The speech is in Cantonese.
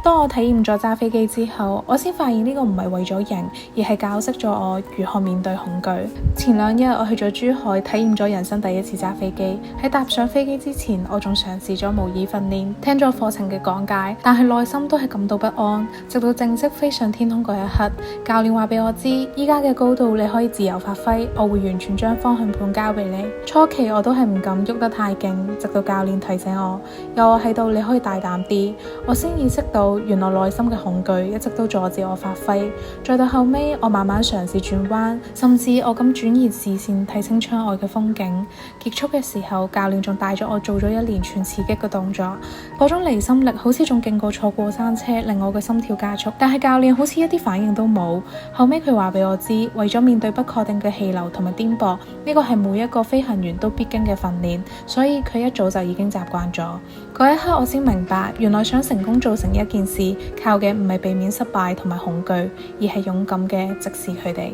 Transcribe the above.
當我體驗咗揸飛機之後，我先發現呢個唔係為咗贏，而係教識咗我如何面對恐懼。前2日我去咗珠海體驗咗人生第一次揸飛機。喺搭上飛機之前，我仲嘗試咗模擬訓練，聽咗課程嘅講解，但係內心都係感到不安。直到正式飛上天空嗰一刻，教練話俾我知，依家嘅高度你可以自由發揮，我會完全將方向盤交俾你。初期我都係唔敢喐得太勁，直到教練提醒我，有我喺度，你可以大膽啲，我先意識到原來內心嘅恐懼一直都阻止我發揮。再到後尾，我慢慢嘗試轉彎，甚至我咁轉移視線睇清窗外嘅風景。結束嘅時候，教練仲帶咗我做咗一連串刺激嘅動作，嗰種離心力好似仲勁過坐過山車，令我嘅心跳加速。但係教練好似一啲反應都冇。後尾佢話俾我知，為咗面對不確定嘅氣流同埋顛簸，呢個係每一個飛行員都必經嘅訓練，所以佢一早就已經習慣咗。嗰一刻我先明白，原來想成功做成一件事，靠嘅唔係避免失敗同埋恐懼，而係勇敢嘅直視佢哋。